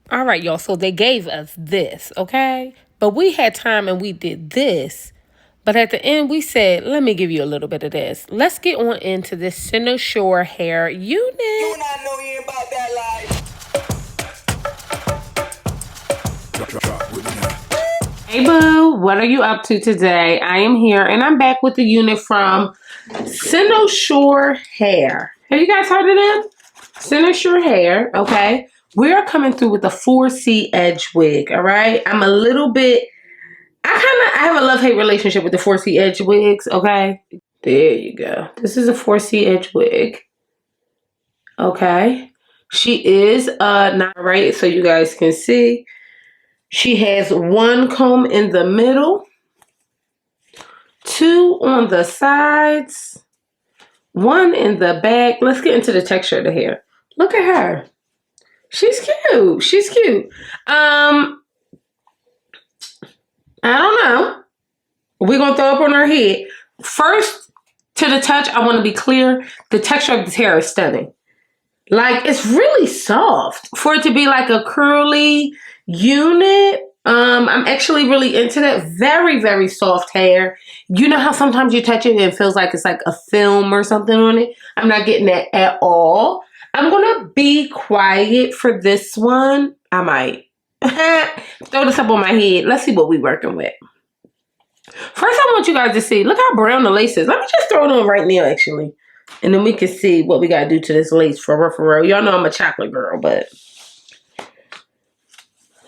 All right, y'all. So they gave us this, okay? But we had time and we did this. But at the end, we said, let me give you a little bit of this. Let's get on into this Cynosure hair unit. You not know you about that life. Hey, boo. What are you up to today? I am here and I'm back with the unit from Cynosure Hair. Have you guys heard of them? Cynosure Hair, okay? We're coming through with a 4C edge wig, all right? I'm a little bit... I have a love-hate relationship with the 4C edge wigs, okay? There you go. This is a 4C edge wig. Okay. She is not right, so you guys can see. She has one comb in the middle, two on the sides, one in the back. Let's get into the texture of the hair. Look at her. She's cute. She's cute. I don't know. We're going to throw up on her head. First, to the touch, I want to be clear. The texture of this hair is stunning. Like, it's really soft. For it to be like a curly unit, I'm actually really into that. Very, very soft hair. You know how sometimes you touch it and it feels like it's like a film or something on it? I'm not getting that at all. I'm going to be quiet for this one. I might. Throw this up on my head. Let's see what we're working with. First, I want you guys to see. Look how brown the lace is. Let me just throw it on right now, actually. And then we can see what we got to do to this lace for real. Y'all know I'm a chocolate girl, but...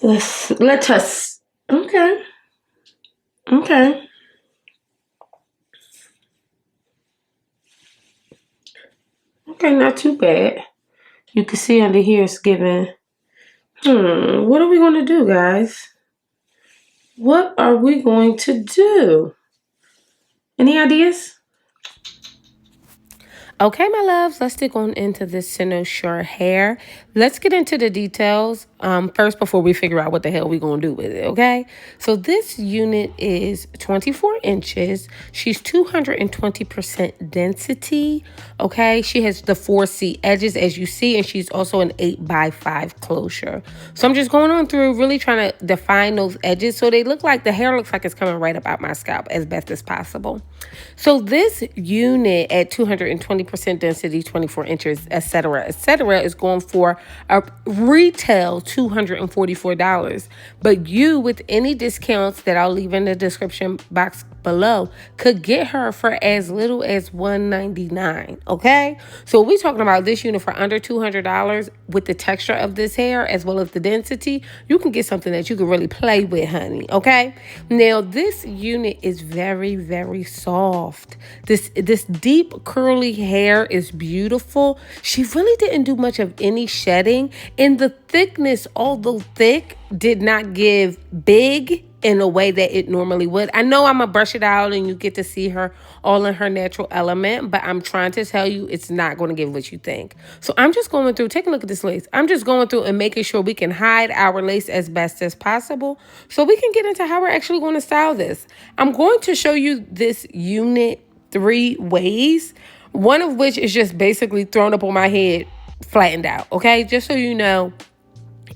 Let us... Okay. Okay. Okay, not too bad. You can see under here it's giving... what are we going to do, guys? What are we going to do? Any ideas? Okay, my loves, let's dig on into this Cynosure hair. Let's get into the details first before we figure out what the hell we're going to do with it, okay? So this unit is 24 inches. She's 220% density, okay? She has the 4C edges, as you see, and she's also an 8x5 closure. So I'm just going on through, really trying to define those edges so they look like, the hair looks like it's coming right up out my scalp as best as possible. So this unit at 220% density, 24 inches, etc., is going for a retail $244. But you, with any discounts that I'll leave in the description box below, could get her for as little as $199. Okay, so we're talking about this unit for under $200 with the texture of this hair as well as the density. You can get something that you can really play with, honey. Okay, now this unit is very, very soft. This deep curly hair is beautiful. She really didn't do much of any shedding, and the thickness, although thick, did not give big in a way that it normally would. I know I'm gonna brush it out and you get to see her all in her natural element, but I'm trying to tell you it's not going to give what you think. So I'm just going through, take a look at this lace. I'm just going through and making sure we can hide our lace as best as possible so we can get into how we're actually going to style this. I'm going to show you this unit 3 ways, one of which is just basically thrown up on my head, flattened out, okay? Just so you know,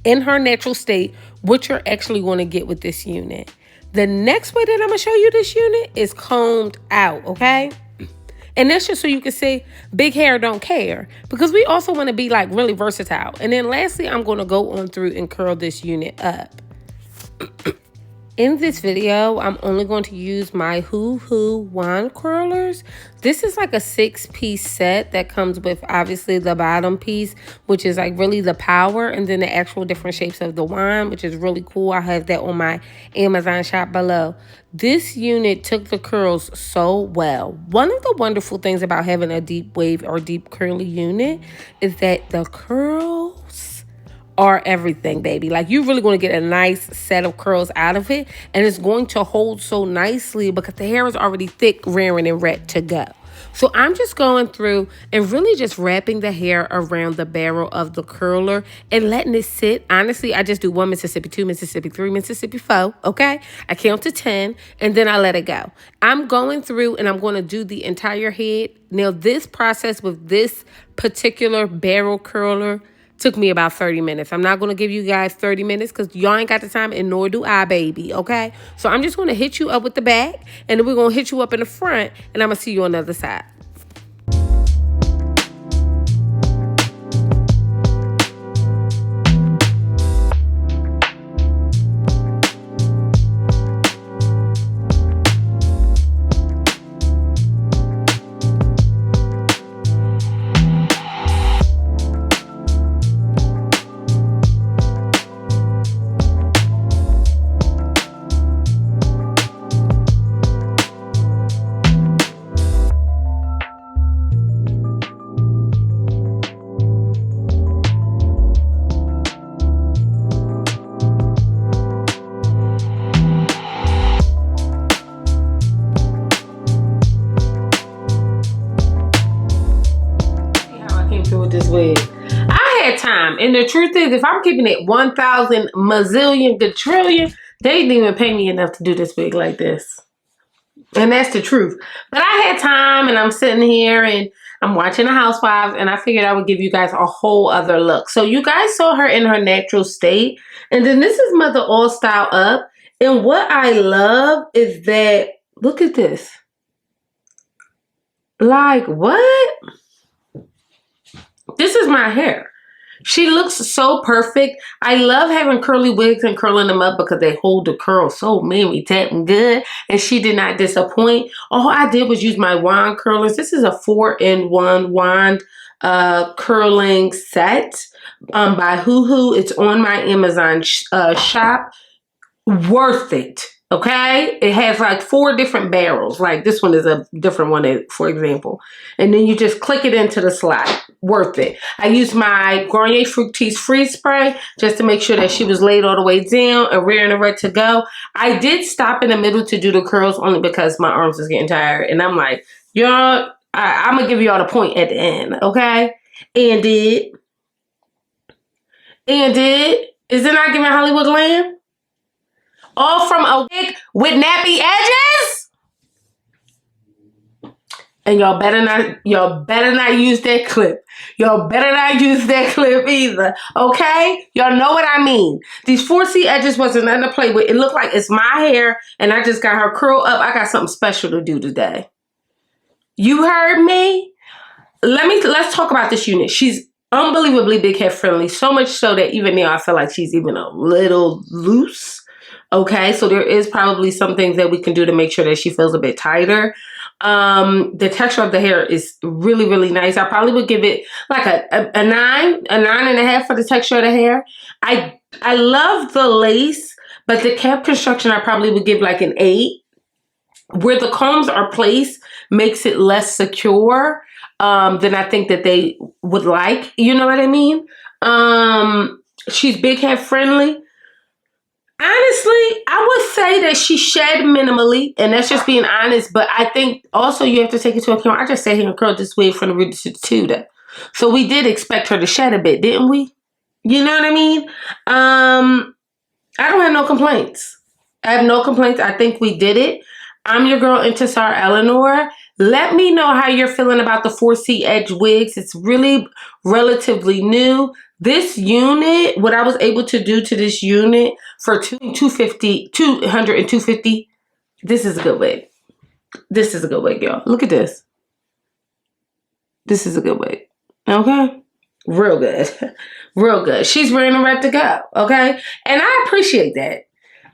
in her natural state, what you're actually going to get with this unit. The next way that I'm going to show you this unit is combed out, okay? And that's just so you can see big hair don't care, because we also want to be like really versatile. And then lastly, I'm going to go on through and curl this unit up. In this video, I'm only going to use my Hoo Hoo wand curlers. This is like a 6-piece set that comes with obviously the bottom piece, which is like really the power, and then the actual different shapes of the wand, which is really cool. I have that on my Amazon shop below. This unit took the curls so well. One of the wonderful things about having a deep wave or deep curly unit is that the curls are everything, baby. Like, you're really going to get a nice set of curls out of it, and it's going to hold so nicely because the hair is already thick, rearing, and ready to go. So I'm just going through and really just wrapping the hair around the barrel of the curler and letting it sit. Honestly, I just do 1 Mississippi, 2 Mississippi, 3 Mississippi, 4, okay? I count to 10, and then I let it go. I'm going through and I'm going to do the entire head. Now, this process with this particular barrel curler Took me about 30 minutes. I'm not going to give you guys 30 minutes because y'all ain't got the time, and nor do I, baby, okay? So I'm just going to hit you up with the back, and then we're going to hit you up in the front, and I'm going to see you on the other side. With this wig, I had time, and the truth is, if I'm keeping it 1,000 mazillion quadrillion, they didn't even pay me enough to do this wig like this, and that's the truth. But I had time, and I'm sitting here and I'm watching the Housewives, and I figured I would give you guys a whole other look. So you guys saw her in her natural state, and then this is Mother All Style Up. And what I love is that, look at this, like, what? This is my hair. She looks so perfect. I love having curly wigs and curling them up because they hold the curl so Mary tapping good. And she did not disappoint. All I did was use my wand curlers. This is a 4-in-1 wand curling set by Hoo. It's on my Amazon shop. Worth it. Okay, it has like 4 different barrels. Like this one is a different one, for example. And then you just click it into the slot. Worth it. I used my Garnier Fructis Freeze Spray just to make sure that she was laid all the way down and rear and ready to go. I did stop in the middle to do the curls only because my arms was getting tired. And I'm like, y'all, I'm going to give y'all the point at the end. Okay. And is it not giving Hollywood glam? All from a wig with nappy edges? And y'all better not use that clip. Y'all better not use that clip either. Okay? Y'all know what I mean. These 4C edges wasn't nothing to play with. It looked like it's my hair and I just got her curled up. I got something special to do today. You heard me? Let's talk about this unit. She's unbelievably big head friendly. So much so that even now I feel like she's even a little loose. Okay, so there is probably some things that we can do to make sure that she feels a bit tighter. The texture of the hair is really, really nice. I probably would give it like a 9.5 for the texture of the hair. I love the lace, but the cap construction I probably would give like an 8. Where the combs are placed makes it less secure than I think that they would like. You know what I mean? She's big head friendly. Honestly, I would say that she shed minimally, and that's just being honest. But I think also you have to take into account, I just sat here and curled this wig from the root to the tutor. So we did expect her to shed a bit, didn't we? You know what I mean? I don't have no complaints. I have no complaints. I think we did it. I'm your girl, Intisar Eleanor. Let me know how you're feeling about the 4C Edge wigs. It's really relatively new. This unit, what I was able to do to this unit for $200 and $250, this is a good wig. This is a good wig, y'all. Look at this. This is a good wig. Okay? Real good. Real good. She's ready and ready to go. Okay? And I appreciate that.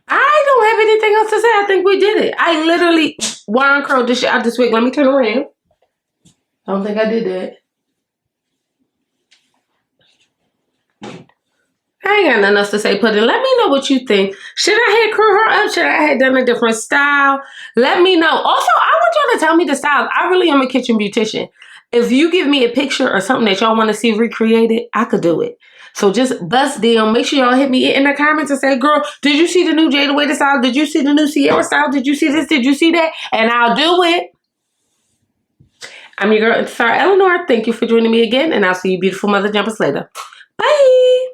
I don't have anything else to say. I think we did it. I literally wand curled this shit out this wig. Let me turn around. I don't think I did that. I ain't got nothing else to say, Pudding. Let me know what you think. Should I have curled her up? Should I have done a different style? Let me know. Also, I want y'all to tell me the styles. I really am a kitchen beautician. If you give me a picture or something that y'all want to see recreated, I could do it. So just bust down. Make sure y'all hit me in the comments and say, girl, did you see the new Jada Waiter style? Did you see the new Sierra style? Did you see this? Did you see that? And I'll do it. I'm your girl, Intisar Eleanor. Thank you for joining me again, and I'll see you beautiful mother jumpers later. Bye.